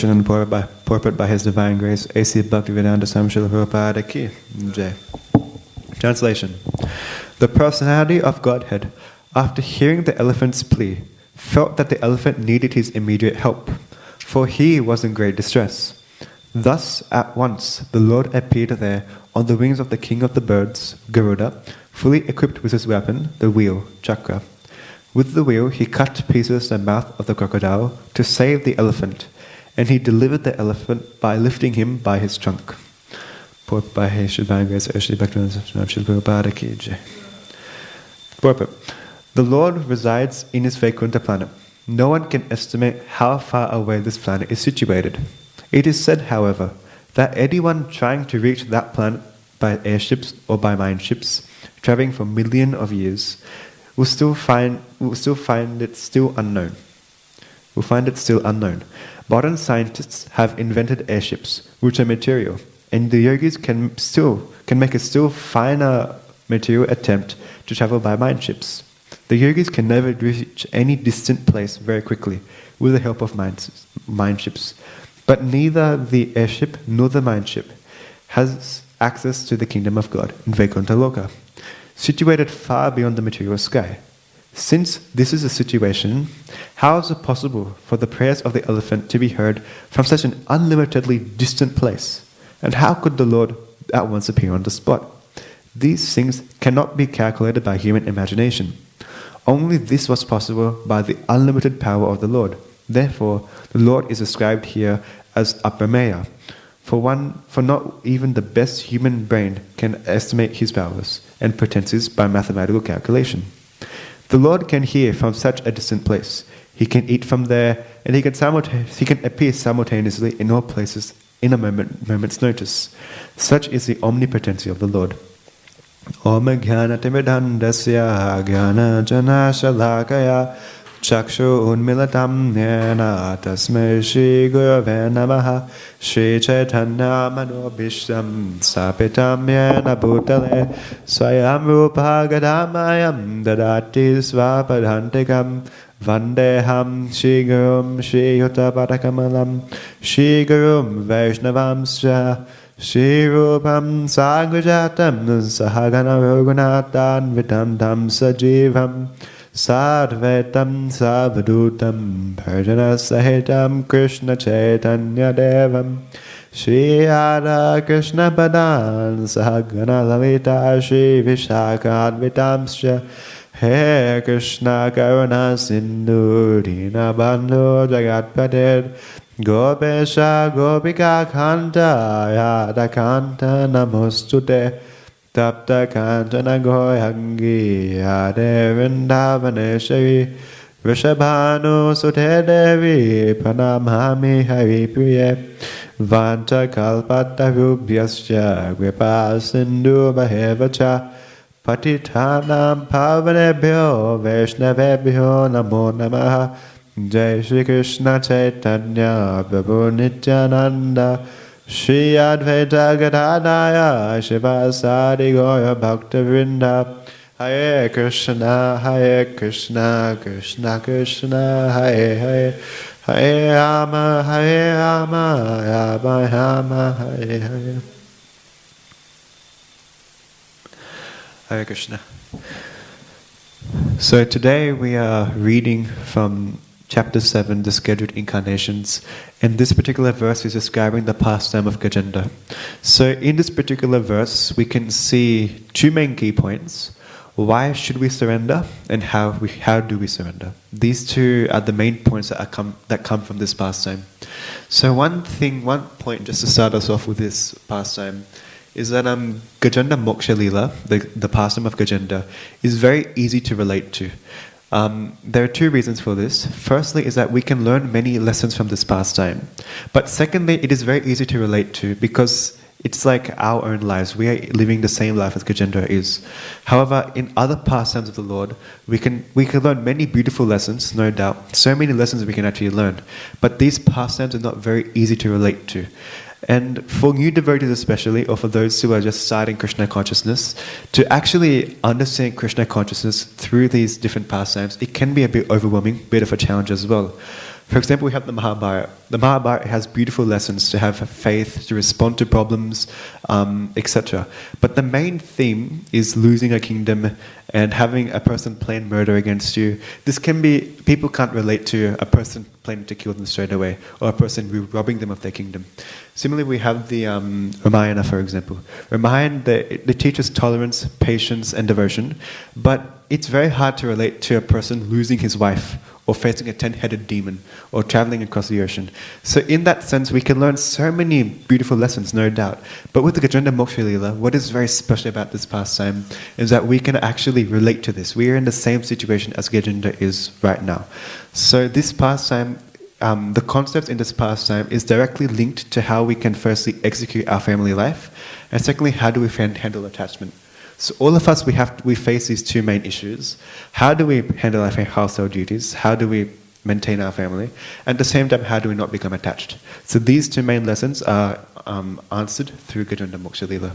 And purport by His Divine Grace, A.C. Bhaktivedanta Swami Srila Prabhupada Ki Jai. Translation. The personality of Godhead, after hearing the elephant's plea, felt that the elephant needed his immediate help, for he was in great distress. Thus, at once, the Lord appeared there on the wings of the king of the birds, Garuda, fully equipped with his weapon, the wheel, Chakra. With the wheel, he cut to pieces the mouth of the crocodile to save the elephant, and he delivered the elephant by lifting him by his trunk. Purport by His Divine Grace, A.C. Bhaktivedanta Swami Srila Prabhupada Ki Jai. Purport. The Lord resides in his Vaikuntha planet. No one can estimate how far away this planet is situated. It is said, however, that anyone trying to reach that planet by airships or by mine ships, traveling for millions of years, will find it still unknown. Modern scientists have invented airships, which are material, and the yogis can make a still finer material attempt to travel by mine ships. The yogis can never reach any distant place very quickly with the help of mine ships. But neither the airship nor the mine ship has access to the kingdom of God in Vaikuntha Loka, situated far beyond the material sky. Since this is a situation, how is it possible for the prayers of the elephant to be heard from such an unlimitedly distant place? And how could the Lord at once appear on the spot? These things cannot be calculated by human imagination. Only this was possible by the unlimited power of the Lord. Therefore, the Lord is described here as Aprameya. For not even the best human brain can estimate his powers and potencies by mathematical calculation. The Lord can hear from such a distant place. He can eat from there, and he can appear simultaneously in all places in a moment's notice. Such is the omnipotency of the Lord. Om Jnana Timidandasya Jnana Jana Shalakaya Chakshu Unmilatam Jnana Tasmai Shri Gurave Namaha Shri Chaitanya Manobhishtam Sapitam Jnana Bhutale Swayam Rupa Gadamayam Dadati Svapadhantikam Vandeham Shri Gurum Shri Yuta Padakamalam Shri Gurum Vaishnavamscha Shri Rupam Sagrajatam Sahagana Raghunathan Vitantam Sajivam Sadvetam Savadutam Bhajana Sahitam Krishna Chaitanya Devam Shri Radha Krishna Padan Sahagana Lalita Shri Vishaka Advitamscha He Krishna Karuna Sindhu Dina Bandhu Jagat Pated Gopesha Gopika Kanta Yada Kanta Namostute Tapta Kantana Goyangi Yade Vrindavaneshari Vrishabhanu Sute Devi Pranamhami Hari Priye Vanta Kalpata Rubhyascha Gripa Sindhu Bhavevacha Patitanam Pavanebhyo Vaishnavebhyo Namo Namaha Jai Shri Krishna Chaitanya Prabhu Nityananda Shri Advaita Gadadaya Shivasadi Gaura Bhakta Vrinda Hare Krishna Krishna Krishna Hare Hare Hare Rama Rama Rama Hare Hare. Hare Krishna. So today we are reading from Chapter 7, the scheduled incarnations, and this particular verse is describing the pastime of Gajendra. So in this particular verse, we can see two main key points. Why should we surrender, and how do we surrender? These two are the main points that come from this pastime. So one point just to start us off with this pastime is that Gajendra Moksha Lila, the pastime of Gajendra, is very easy to relate to. There are two reasons for this. Firstly is that we can learn many lessons from this pastime. But secondly, it is very easy to relate to because it's like our own lives. We are living the same life as Gajendra is. However, in other pastimes of the Lord, we can learn many beautiful lessons, no doubt. So many lessons we can actually learn. But these pastimes are not very easy to relate to. And for new devotees especially, or for those who are just starting Krishna consciousness, to actually understand Krishna consciousness through these different pastimes, it can be a bit overwhelming, bit of a challenge as well. For example, we have the Mahabharata. The Mahabharata has beautiful lessons to have faith, to respond to problems, etc. But the main theme is losing a kingdom and having a person plan murder against you. This can be, people can't relate to a person planning to kill them straight away, or a person robbing them of their kingdom. Similarly, we have the Ramayana, for example. Ramayana, it teaches tolerance, patience, and devotion, but it's very hard to relate to a person losing his wife, or facing a 10-headed demon, or traveling across the ocean. So in that sense, we can learn so many beautiful lessons, no doubt. But with the Gajendra Moksha Leela, what is very special about this pastime is that we can actually relate to this. We are in the same situation as Gajendra is right now. So this pastime, the concepts in this pastime is directly linked to how we can firstly execute our family life, and secondly, how do we handle attachment. So all of us, we face these two main issues. How do we handle our household duties? How do we maintain our family? And at the same time, how do we not become attached? So these two main lessons are answered through Gajendra Moksha Leela.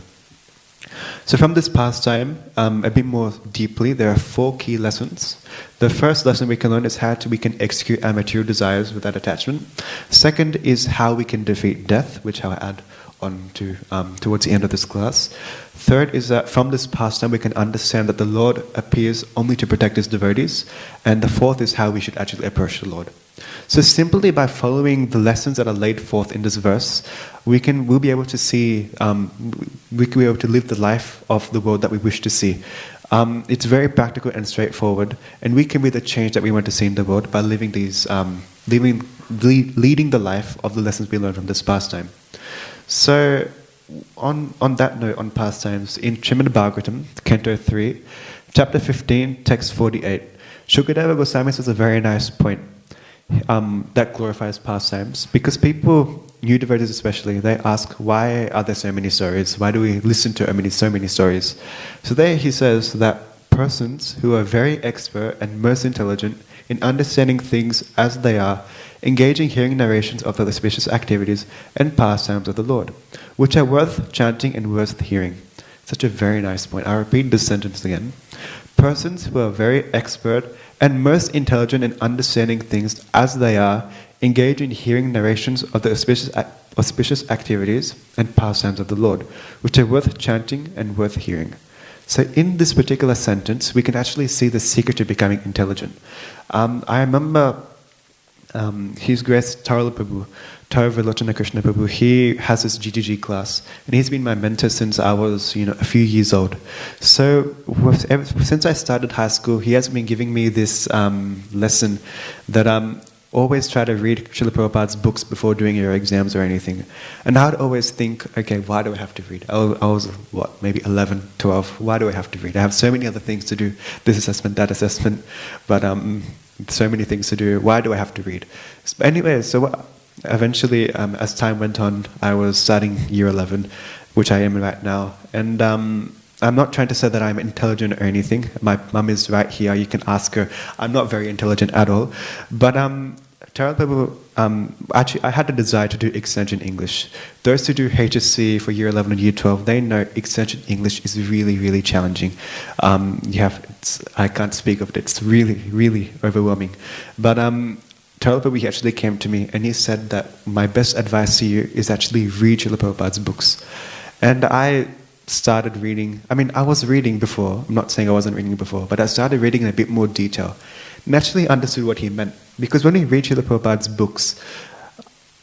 So from this pastime, a bit more deeply, there are 4 key lessons. The first lesson we can learn is how we can execute our material desires without attachment. Second is how we can defeat death, which I'll add on to towards the end of this class. Third is that from this pastime we can understand that the Lord appears only to protect his devotees. And the fourth is how we should actually approach the Lord. So simply by following the lessons that are laid forth in this verse, we'll be able to see, we can be able to live the life of the world that we wish to see. It's very practical and straightforward, and we can be the change that we want to see in the world by living these, leading the life of the lessons we learn from this pastime. So, on that note, on pastimes, in Srimad Bhagavatam, Canto 3, Chapter 15, Text 48, Shukadeva Goswami says a very nice point that glorifies pastimes, because people, new devotees especially, they ask, why are there so many stories? Why do we listen to so many stories? So there he says that persons who are very expert and most intelligent in understanding things as they are, engaging hearing narrations of the auspicious activities and pastimes of the Lord, which are worth chanting and worth hearing. Such a very nice point. I'll repeat this sentence again. Persons who are very expert and most intelligent in understanding things as they are, engage in hearing narrations of the auspicious activities and pastimes of the Lord, which are worth chanting and worth hearing. So in this particular sentence, we can actually see the secret to becoming intelligent. I remember His Grace Tarula Prabhu, Tarvalochana Krishna Prabhu, he has this GGG class, and he's been my mentor since I was, a few years old. So since I started high school, he has been giving me this lesson that always try to read Srila Prabhupada's books before doing your exams or anything. And I would always think, okay, why do I have to read? I was, maybe 11, 12. Why do I have to read? I have so many other things to do, this assessment, that assessment, but so many things to do. Why do I have to read? Anyway, so eventually, as time went on, I was starting year 11, which I am right now. And I'm not trying to say that I'm intelligent or anything. My mum is right here. You can ask her. I'm not very intelligent at all. But actually, I had a desire to do extension English. Those who do HSC for year 11 and year 12, they know extension English is really, really challenging. I can't speak of it. It's really, really overwhelming. But Tarula Prabhu actually came to me and he said that my best advice to you is actually read Srila Prabhupada's books. And I started reading. I was reading before. I'm not saying I wasn't reading before, but I started reading in a bit more detail. And actually understood what he meant. Because when you read Srila Prabhupada's books,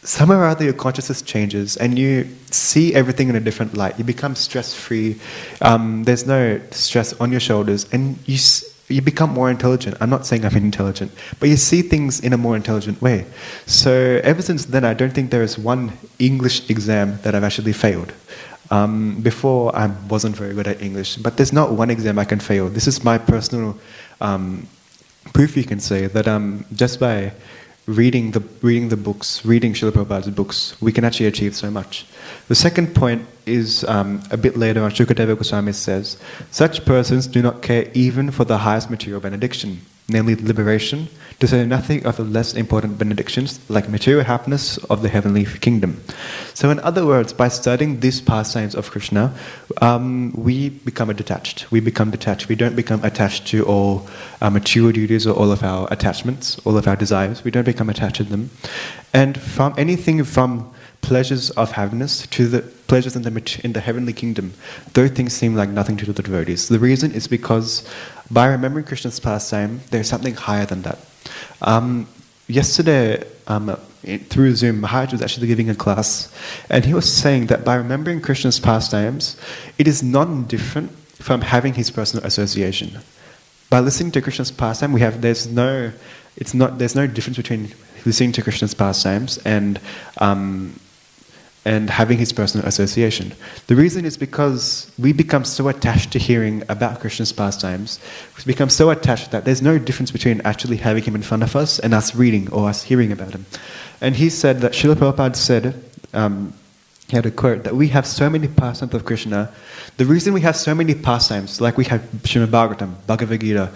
somewhere or other your consciousness changes and you see everything in a different light. You become stress-free. There's no stress on your shoulders, and you become more intelligent. I'm not saying I'm intelligent, but you see things in a more intelligent way. So ever since then, I don't think there is one English exam that I've actually failed. Before, I wasn't very good at English, but there's not one exam I can fail. This is my personal proof, you can say, that just by reading the books, reading Srila Prabhupada's books, we can actually achieve so much. The second point is a bit later on. Shukadeva Goswami says, such persons do not care even for the highest material benediction. namely liberation, to say nothing of the less important benedictions like material happiness of the heavenly kingdom. So in other words, by studying these pastimes of Krishna, we become detached. We become detached. We don't become attached to all our material duties or all of our attachments, all of our desires. We don't become attached to them. And from anything from pleasures of happiness to the pleasures in the heavenly kingdom, those things seem like nothing to the devotees. The reason is because by remembering Krishna's pastime, there's something higher than that. Yesterday, through Zoom, Maharaj was actually giving a class, and he was saying that by remembering Krishna's pastimes, it is non-different from having his personal association. By listening to Krishna's pastime, there's no difference between listening to Krishna's pastimes and having his personal association. The reason is because we become so attached to hearing about Krishna's pastimes, we become so attached that there's no difference between actually having him in front of us and us reading or us hearing about him. And he said that Srila Prabhupada said, he had a quote, that we have so many pastimes of Krishna. The reason we have so many pastimes, like we have Srimad Bhagavatam, Bhagavad Gita,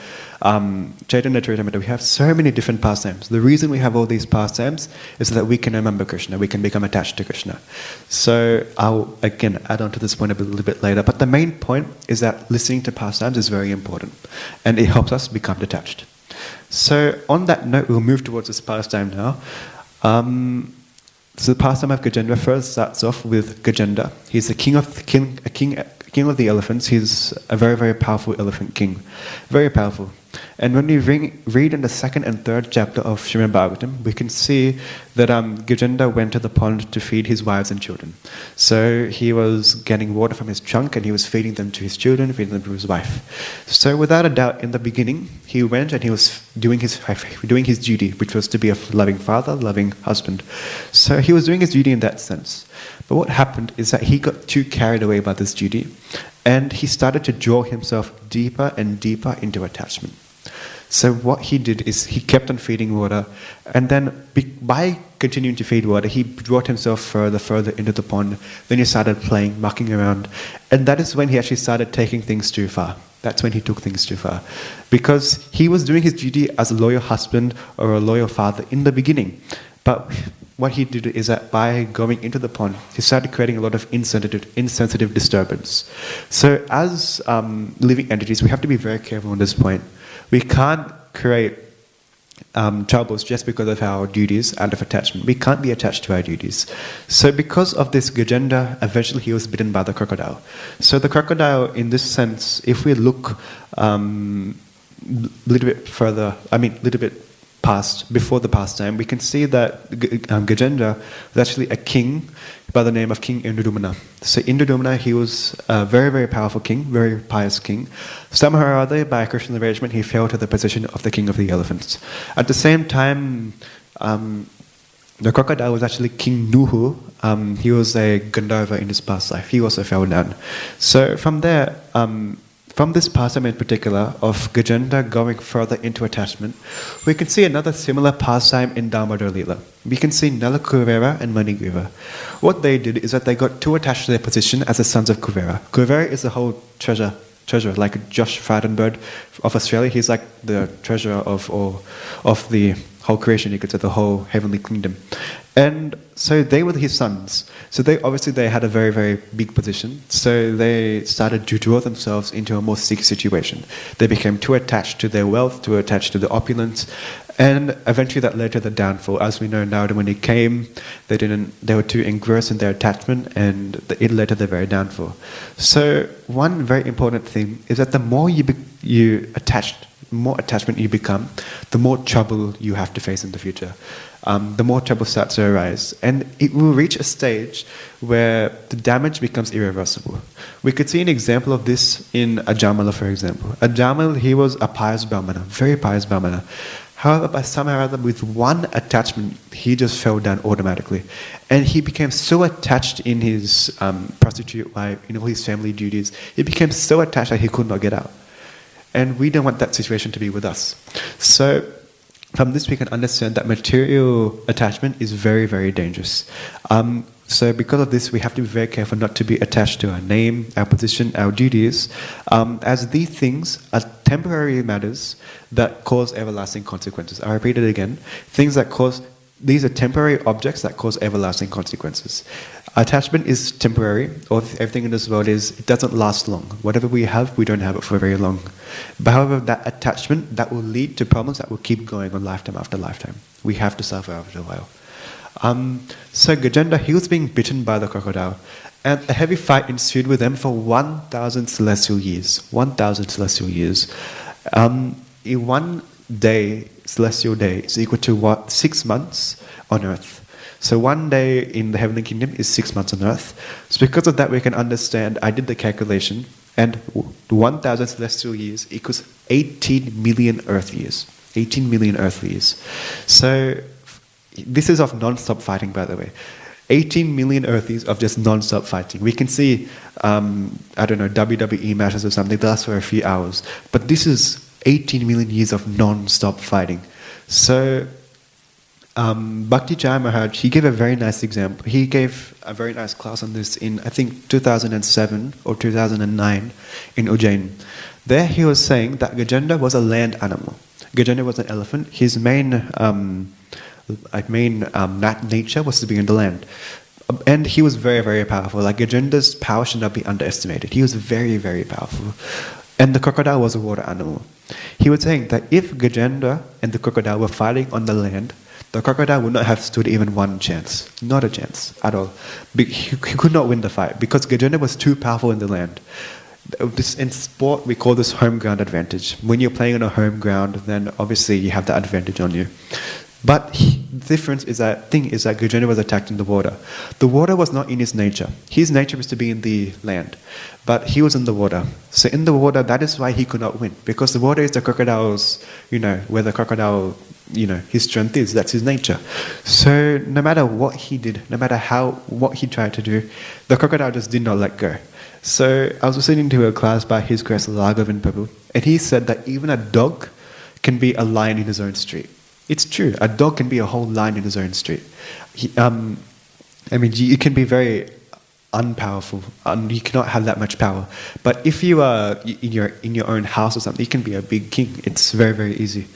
Chaitanya Charitamrita, we have so many different pastimes. The reason we have all these pastimes is so that we can remember Krishna, we can become attached to Krishna. So I'll again add on to this point a little bit later, but the main point is that listening to pastimes is very important, and it helps us become detached. So on that note, we'll move towards this pastime now. So the pastime of Gajendra first starts off with Gajendra. He's a king of the elephants. He's a very, very powerful elephant king. Very powerful. And when we read in the second and third chapter of Srimad Bhagavatam, we can see that Gajendra went to the pond to feed his wives and children. So he was getting water from his trunk and he was feeding them to his children, feeding them to his wife. So without a doubt, in the beginning, he went and he was doing his duty, which was to be a loving father, loving husband. So he was doing his duty in that sense. But what happened is that he got too carried away by this duty, and he started to draw himself deeper and deeper into attachment. So what he did is he kept on feeding water, and then by continuing to feed water, he brought himself further into the pond. Then he started playing, mucking around, and that is when he actually started taking things too far. That's when he took things too far. Because he was doing his duty as a loyal husband or a loyal father in the beginning. But what he did is that by going into the pond, he started creating a lot of insensitive disturbance. So as living entities, we have to be very careful on this point. We can't create troubles just because of our duties out of attachment. We can't be attached to our duties. So because of this, Gajendra, eventually he was bitten by the crocodile. So the crocodile, in this sense, if we look little bit past, before the pastime, we can see that Gajendra was actually a king by the name of King Indradumna. So Indradumna, he was a very, very powerful king, very pious king. Somehow or other, by a Christian arrangement, he fell to the position of the king of the elephants. At the same time, the crocodile was actually King Nuhu. He was a Gandharva in his past life. He also fell down. So from there, from this pastime in particular of Gajendra going further into attachment, we can see another similar pastime in Damodar Leela. We can see Nala Kuvera and Manigriva. What they did is that they got too attached to their position as the sons of Kuvera. Kuvera is the whole treasure, like Josh Frydenberg of Australia. He's like the treasurer of the whole creation, you could say, the whole heavenly kingdom. And so they were his sons. So they had a very, very big position. So they started to draw themselves into a more sick situation. They became too attached to their wealth, too attached to the opulence, and eventually that led to the downfall. As we know now, when it came, they were too engrossed in their attachment, and it led to their very downfall. So one very important thing is that the more more attachment you become, the more trouble you have to face in the future. The more trouble starts to arise. And it will reach a stage where the damage becomes irreversible. We could see an example of this in Ajamala, for example. Ajamala, he was a pious Brahmana, very pious Brahmana. However, by somehow or other, with one attachment, he just fell down automatically. And he became so attached in his prostitute life, in all his family duties, he became so attached that he could not get out. And we don't want that situation to be with us. So from this we can understand that material attachment is very, very dangerous. So because of this, we have to be very careful not to be attached to our name, our position, our duties, as these things are temporary matters that cause everlasting consequences. I repeat it again. These are temporary objects that cause everlasting consequences. Attachment is temporary, or everything in this world it doesn't last long. Whatever we have, we don't have it for very long. But however, that attachment, that will lead to problems that will keep going on lifetime after lifetime. We have to suffer after a while. So Gajendra, he was being bitten by the crocodile, and a heavy fight ensued with them for 1,000 celestial years. 1,000 celestial years. In one day, celestial day, is equal to what? 6 months on earth. So one day in the heavenly kingdom is 6 months on earth. So because of that, we can understand, I did the calculation, and 1,000 celestial years equals 18 million earth years. 18 million earth years. So this is of non-stop fighting, by the way. 18 million earth years of just non-stop fighting. We can see, WWE matches or something, they last for a few hours. But this is 18 million years of non-stop fighting. So, Bhakti Jaya Maharaj, he gave a very nice example. He gave a very nice class on this in, I think, 2007 or 2009 in Ujjain. There he was saying that Gajendra was a land animal. Gajendra was an elephant. His main nature was to be in the land. And he was very, very powerful. Like Gajendra's power should not be underestimated. He was very, very powerful. And the crocodile was a water animal. He was saying that if Gajendra and the crocodile were fighting on the land, the crocodile would not have stood even one chance. Not a chance at all. He could not win the fight because Gajendra was too powerful in the land. In sport, we call this home ground advantage. When you're playing on a home ground, then obviously you have the advantage on you. But the difference is that Gajendra was attacked in the water. The water was not in his nature. His nature was to be in the land. But he was in the water. So in the water, that is why he could not win. Because the water is the crocodile's, where the crocodile, his strength is. That's his nature. So no matter what he did, no matter what he tried to do, the crocodile just did not let go. So I was listening to a class by His Grace Lagavin Prabhu, and he said that even a dog can be a lion in his own street. It's true. A dog can be a whole lion in his own street. You can be very unpowerful. You cannot have that much power. But if you are in your own house or something, you can be a big king. It's very, very easy.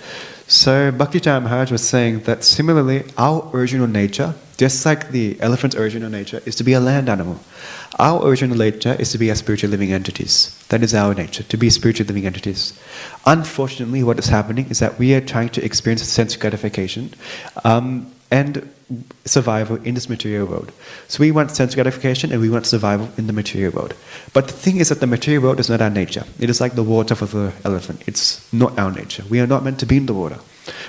So Bhakti Jaya Maharaj was saying that similarly, our original nature, just like the elephant's original nature, is to be a land animal. Our original nature is to be as spiritual living entities. That is our nature, to be spiritual living entities. Unfortunately, what is happening is that we are trying to experience sense gratification and survival in this material world. So we want sense gratification and we want survival in the material world. But the thing is that the material world is not our nature. It is like the water for the elephant. It's not our nature. We are not meant to be in the water.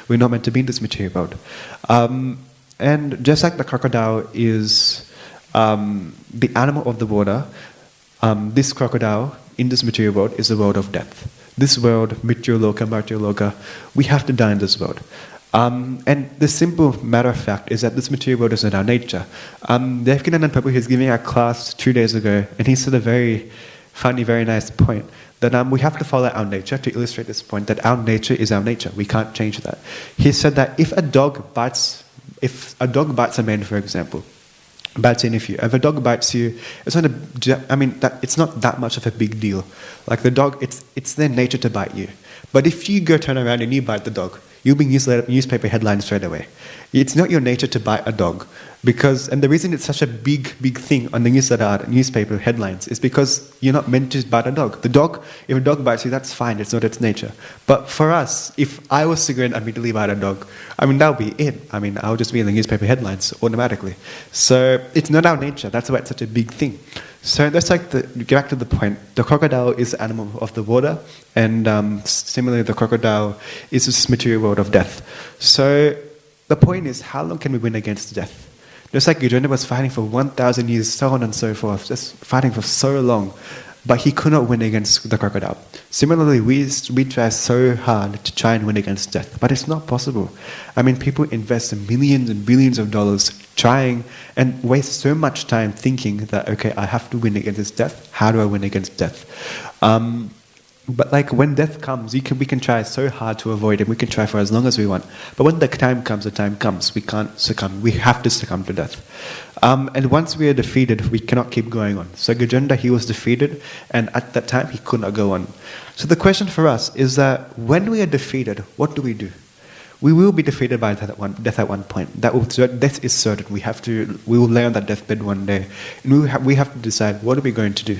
We're not meant to be in this material world. And just like the crocodile is the animal of the water, this crocodile in this material world is the world of death. This world, Mityoloka, Martyoloka, we have to die in this world. And the simple matter of fact is that this material world is not our nature. Devkinandan Prabhu, he's giving a class 2 days ago, and he said a very funny, very nice point, that we have to follow our nature to illustrate this point, that our nature is our nature. We can't change that. He said that if a dog bites a man, for example, bites any of you. If a dog bites you, it's not that much of a big deal. Like the dog, it's their nature to bite you. But if you go turn around and you bite the dog, you'll be newspaper headlines straight away. It's not your nature to bite a dog. And the reason it's such a big thing on the newspaper headlines is because you're not meant to bite a dog. If a dog bites you, that's fine, it's not its nature. But for us, if I was to go and immediately bite a dog, that'll be it. I'll just be in the newspaper headlines automatically. So it's not our nature, that's why it's such a big thing. So that's get back to the point. The crocodile is the animal of the water, and similarly the crocodile is this material world of death. So the point is, how long can we win against death? Just like Gajendra was fighting for 1,000 years, so on and so forth, just fighting for so long, but he could not win against the crocodile. Similarly, we try so hard to try and win against death, but it's not possible. People invest millions and billions of dollars trying and waste so much time thinking that, okay, I have to win against death. How do I win against death? But like when death comes, we can try so hard to avoid it. We can try for as long as we want. But when the time comes. We can't succumb. We have to succumb to death. And once we are defeated, we cannot keep going on. So Gajendra, he was defeated, and at that time he could not go on. So the question for us is that when we are defeated, what do? We will be defeated by death at one point. Death is certain. We will lay on that deathbed one day, and we have to decide, what are we going to do?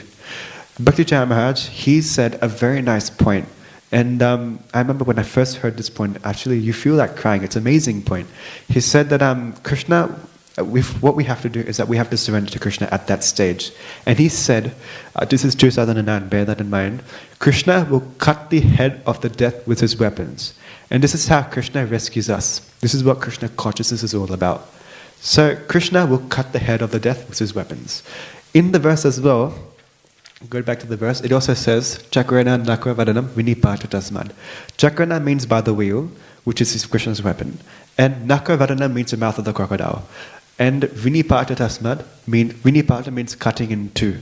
Bhakti Chandra Maharaj, he said a very nice point. And I remember when I first heard this point, actually you feel like crying. It's an amazing point. He said that Krishna, what we have to do is that we have to surrender to Krishna at that stage. And he said, this is 2009, bear that in mind, Krishna will cut the head of the death with his weapons. And this is how Krishna rescues us. This is what Krishna consciousness is all about. So Krishna will cut the head of the death with his weapons. In the verse as well, go back to the verse, it also says, Chakrana nakra vadanam vinipata tasmad. Chakrana means by the wheel, which is Krishna's weapon. And nakra vadanam means the mouth of the crocodile. And vinipata tasmad, vinipata means cutting in two.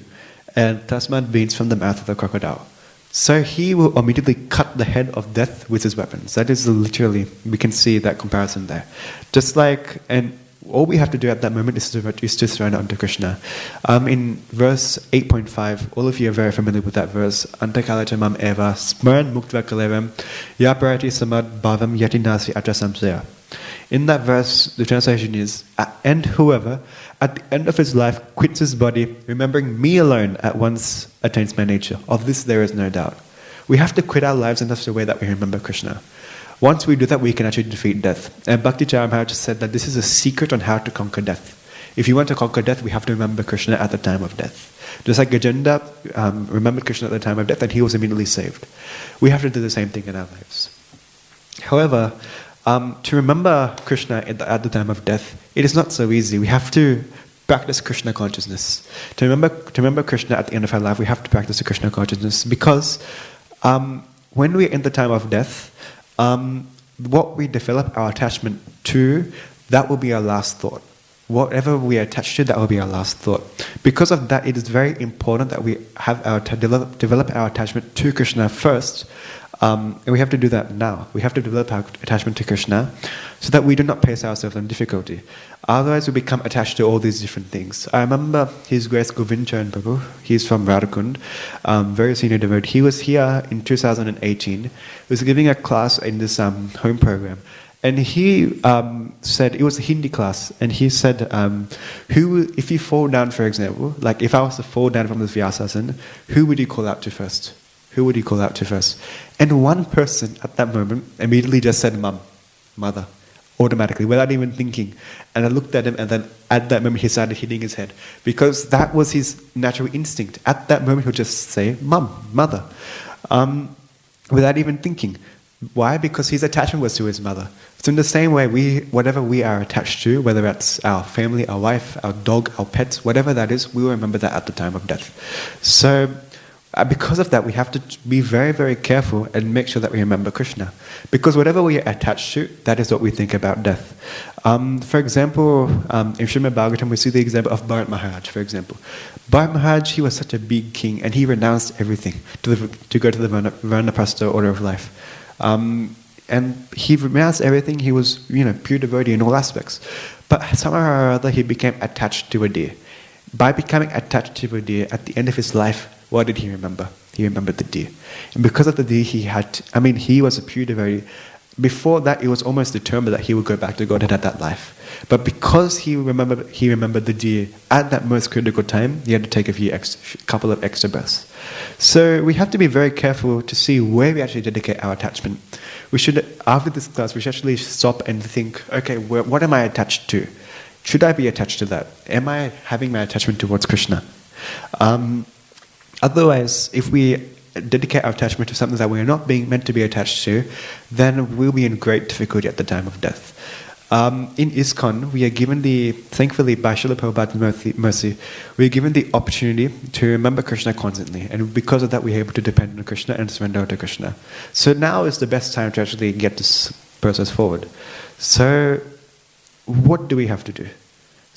And tasmad means from the mouth of the crocodile. So he will immediately cut the head of death with his weapons. That is literally, we can see that comparison there. Just like, and all we have to do at that moment is to surrender unto Krishna. In verse 8.5, all of you are very familiar with that verse. Antakalacha mam eva smaran muktva kalevam yaparati samad bhavam yatinasi atrasamsaya. In that verse, the translation is, and whoever at the end of his life quits his body, remembering me alone at once attains my nature. Of this there is no doubt. We have to quit our lives in such a way that we remember Krishna. Once we do that, we can actually defeat death. And Bhakti Chandra Maharaj said that this is a secret on how to conquer death. If you want to conquer death, we have to remember Krishna at the time of death. Just like Gajendra remembered Krishna at the time of death and he was immediately saved. We have to do the same thing in our lives. However, to remember Krishna at the time of death, it is not so easy. We have to practice Krishna consciousness. To remember Krishna at the end of our life, we have to practice the Krishna consciousness because when we're in the time of death, what we develop our attachment to, that will be our last thought. Whatever we are attached to, that will be our last thought. Because of that, it is very important that we have develop our attachment to Krishna first. And we have to do that now. We have to develop our attachment to Krishna so that we do not place ourselves in difficulty. Otherwise, we become attached to all these different things. I remember His Grace Govind Charan Prabhu. He's from Radhakund, very senior devotee. He was here in 2018. He was giving a class in this home program. And he said, it was a Hindi class, and he said, if you fall down, for example, like if I was to fall down from this Vyasasana, who would you call out to first? Who would you call out to first? And one person at that moment immediately just said, Mum, mother, automatically, without even thinking. And I looked at him, and then at that moment he started hitting his head, because that was his natural instinct. At that moment he would just say, Mum, mother, without even thinking. Why? Because his attachment was to his mother. So in the same way, whatever we are attached to, whether it's our family, our wife, our dog, our pets, whatever that is, we will remember that at the time of death. So because of that, we have to be very, very careful and make sure that we remember Krishna. Because whatever we are attached to, that is what we think about death. For example, in Srimad Bhagavatam, we see the example of Bharat Maharaj, for example. Bharat Maharaj, he was such a big king, and he renounced everything to go to the Vanaprastha order of life. And he renounced everything. He was, pure devotee in all aspects. But somehow or other, he became attached to a deer. By becoming attached to a deer, at the end of his life, what did he remember? He remembered the deer. And because of the deer, he was a pure devotee. Before that, it was almost determined that he would go back to Godhead at that life. But because he remembered the deer at that most critical time, he had to take a couple of extra breaths. So we have to be very careful to see where we actually dedicate our attachment. We should, after this class, we should actually stop and think, okay, what am I attached to? Should I be attached to that? Am I having my attachment towards Krishna? Otherwise, if we dedicate our attachment to something that we are not being meant to be attached to, then we'll be in great difficulty at the time of death. In ISKCON, we are given thankfully by Srila Prabhupada's mercy, we are given the opportunity to remember Krishna constantly. And because of that, we are able to depend on Krishna and surrender to Krishna. So now is the best time to actually get this process forward. So what do we have to do?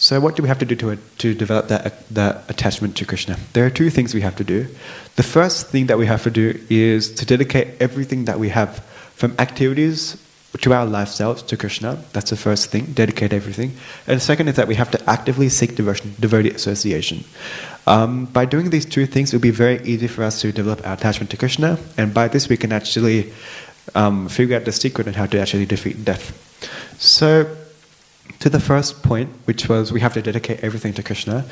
So what do we have to do to develop that attachment to Krishna? There are two things we have to do. The first thing that we have to do is to dedicate everything that we have, from activities to our lifestyles, to Krishna. That's the first thing, dedicate everything. And the second is that we have to actively seek devotion, devotee association. By doing these two things, it will be very easy for us to develop our attachment to Krishna, and by this we can actually figure out the secret on how to actually defeat death. So, to the first point, which was we have to dedicate everything to Krishna,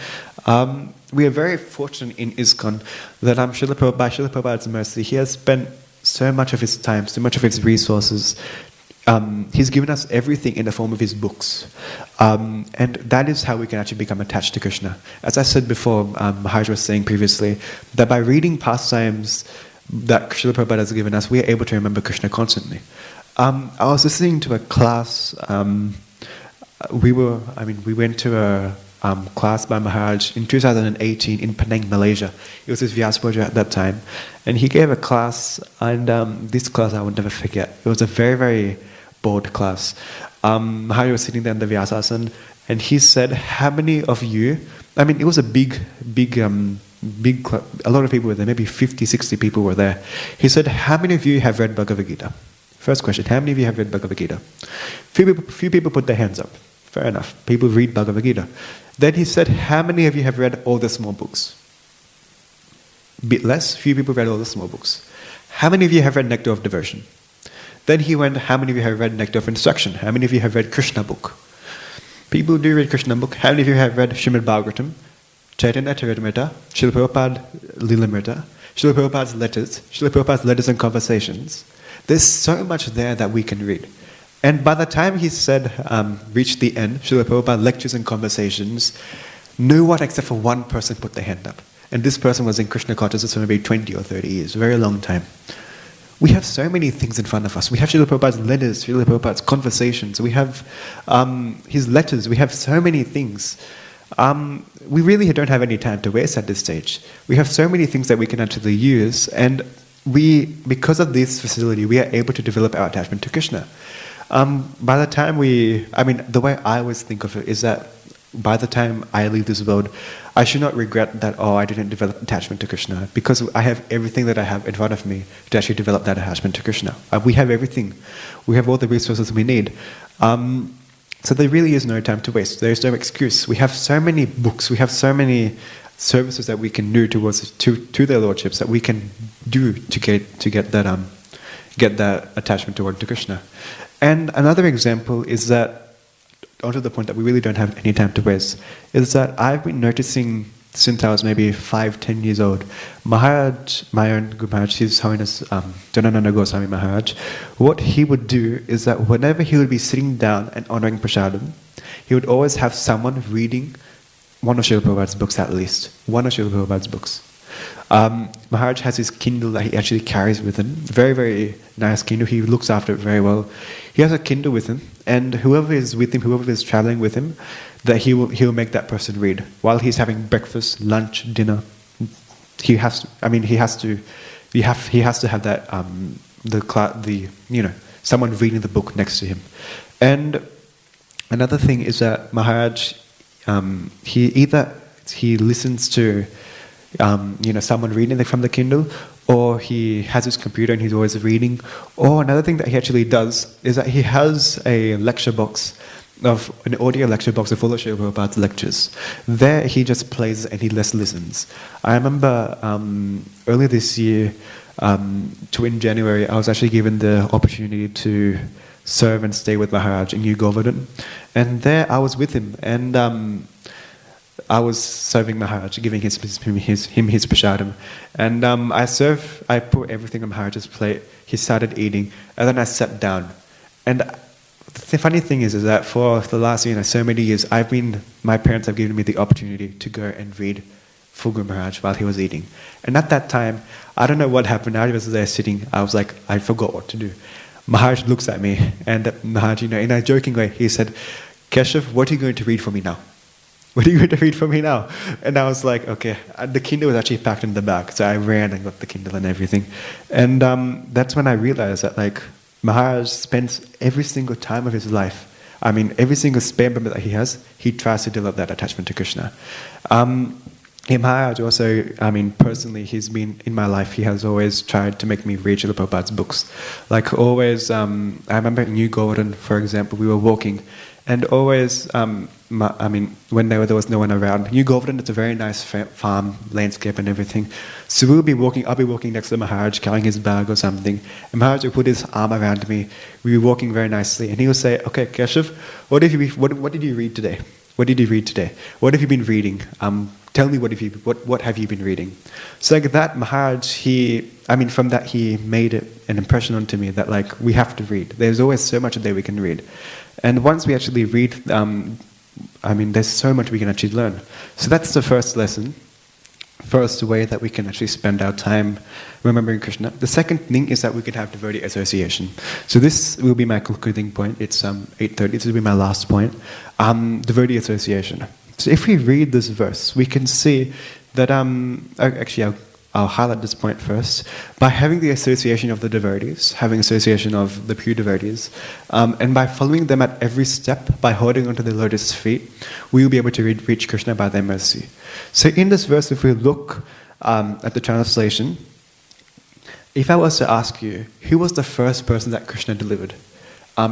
we are very fortunate in ISKCON that Srila Prabhupada, by Srila Prabhupada's mercy, he has spent so much of his time, so much of his resources. He's given us everything in the form of his books. And that is how we can actually become attached to Krishna. As I said before, Maharaj was saying previously, that by reading pastimes that Srila Prabhupada has given us, we are able to remember Krishna constantly. I was listening to a class. We went to a class by Maharaj in 2018 in Penang, Malaysia. It was his Vyasa at that time. And he gave a class, and this class I would never forget. It was a very, very bold class. Maharaj was sitting there in the Vyasasana, and he said, how many of you, it was a big club, a lot of people were there, maybe 50, 60 people were there. He said, how many of you have read Bhagavad Gita? First question, how many of you have read Bhagavad Gita? Few people put their hands up. Fair enough. People read Bhagavad Gita. Then he said, how many of you have read all the small books? Bit less. Few people read all the small books. How many of you have read Nectar of Devotion? Then he went, how many of you have read Nectar of Instruction? How many of you have read Krishna book? People do read Krishna book. How many of you have read Srimad Bhagavatam, Chaitanya Charitamrita, Srila Prabhupada Lilamrita, Srila Prabhupada's letters and conversations? There's so much there that we can read. And by the time he said, reached the end, Srila Prabhupada lectures and conversations, no one except for one person put their hand up. And this person was in Krishna consciousness for maybe 20 or 30 years, a very long time. We have so many things in front of us. We have Srila Prabhupada's letters, Srila Prabhupada's conversations, we have his letters, we have so many things. We really don't have any time to waste at this stage. We have so many things that we can actually use, and because of this facility, we are able to develop our attachment to Krishna. By the time the way I always think of it is that by the time I leave this world, I should not regret that, I didn't develop attachment to Krishna, because I have everything that I have in front of me to actually develop that attachment to Krishna. We have everything. We have all the resources we need. So there really is no time to waste. There is no excuse. We have so many books, we have so many services that we can do to their lordships, that we can do to get that attachment toward to Krishna. And another example is that, onto the point that we really don't have any time to waste, is that I've been noticing since I was maybe 5-10 years old, Maharaj, my own Guru Maharaj, His Holiness Janananda Goswami Maharaj, what he would do is that whenever he would be sitting down and honoring prasadam, he would always have someone reading one of Srila Prabhupada's books, at least. One of Srila Prabhupada's books. Maharaj has his Kindle that he actually carries with him. Very, very nice Kindle. He looks after it very well. He has a Kindle with him, and whoever is with him, whoever is traveling with him, that he will make that person read while he's having breakfast, lunch, dinner. He has to have that someone reading the book next to him. And another thing is that Maharaj, he listens to someone reading from the Kindle, or he has his computer and he's always reading. Or another thing that he actually does is that he has an audio lecture box full of Srila Prabhupada's lectures. There he just plays and he just listens. I remember earlier this year, in January, I was actually given the opportunity to serve and stay with Maharaj in New Govardhan. And there I was with him, and I was serving Maharaj, giving him his prasadam. And I put everything on Maharaj's plate. He started eating, and then I sat down. And the funny thing is that for the last so many years, my parents have given me the opportunity to go and read for Guru Maharaj while he was eating. And at that time, I don't know what happened. I was there sitting. I was like, I forgot what to do. Maharaj looks at me, and Maharaj, in a joking way, he said, "Keshav, what are you going to read for me now? What are you going to read for me now?" And I was like, okay. The Kindle was actually packed in the back, so I ran and got the Kindle and everything. And that's when I realized that Maharaj spends every single time of his life I mean, every single spare moment that he has, he tries to develop that attachment to Krishna. Maharaj also, I mean, personally, he's been in my life, he has always tried to make me read Srila Prabhupada's books. Like always, I remember in New Govardhan, for example, we were walking, and always, I mean, when there was no one around, New Govardhan, it's a very nice farm landscape and everything. So I'll be walking next to Maharaj, carrying his bag or something, and Maharaj would put his arm around me. We were walking very nicely, and he would say, "Okay, Keshav, what did you read today? What did you read today? What have you been reading? Tell me what have you been reading?" So like that, Maharaj, from that he made an impression onto me that like we have to read. There's always so much that we can read, and once we actually read, there's so much we can actually learn. So that's the first lesson, first way that we can actually spend our time remembering Krishna. The second thing is that we can have devotee association. So this will be my concluding point. It's 8:30. This will be my last point. Devotee association. So if we read this verse, we can see that, I'll highlight this point first. By having the association of the devotees, having association of the pure devotees, and by following them at every step, by holding onto the lotus feet, we will be able to reach Krishna by their mercy. So in this verse, if we look at the translation, if I was to ask you, who was the first person that Krishna delivered?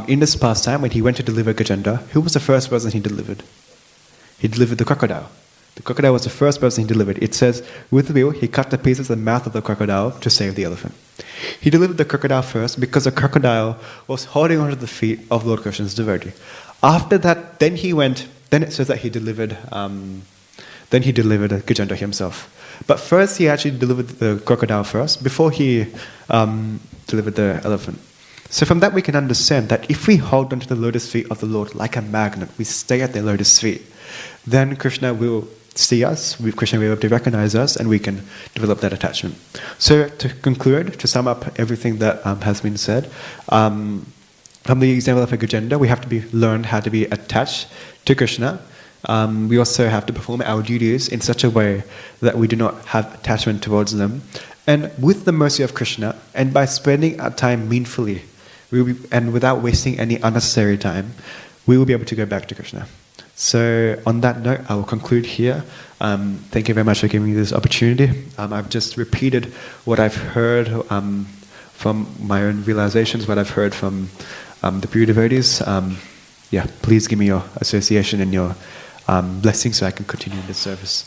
In this pastime, when he went to deliver Gajendra, who was the first person he delivered? He delivered the crocodile. The crocodile was the first person he delivered. It says, with the wheel, he cut to pieces the mouth of the crocodile to save the elephant. He delivered the crocodile first because the crocodile was holding onto the feet of Lord Krishna's devotee. After that, then it says that he delivered Gajendra himself. But first he actually delivered the crocodile first, before he delivered the elephant. So from that we can understand that if we hold onto the lotus feet of the Lord like a magnet, we stay at the lotus feet, then Krishna will see us, Krishna will be able to recognize us, and we can develop that attachment. So to conclude, to sum up everything that has been said, from the example of a Gajendra, we have to learn how to be attached to Krishna. We also have to perform our duties in such a way that we do not have attachment towards them. And with the mercy of Krishna, and by spending our time meaningfully, and without wasting any unnecessary time, we will be able to go back to Krishna. So on that note, I will conclude here. Thank you very much for giving me this opportunity. I've just repeated what I've heard from my own realizations, what I've heard from the pure devotees. Please give me your association and your blessing so I can continue in this service.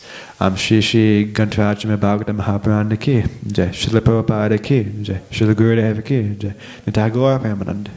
Shri Shri Gantharajama Bhagavata Mahaprana ki jai, Srila Prabhupada ki jai, Srila Gurudeva ki jai, Nitya Gaura Premanand.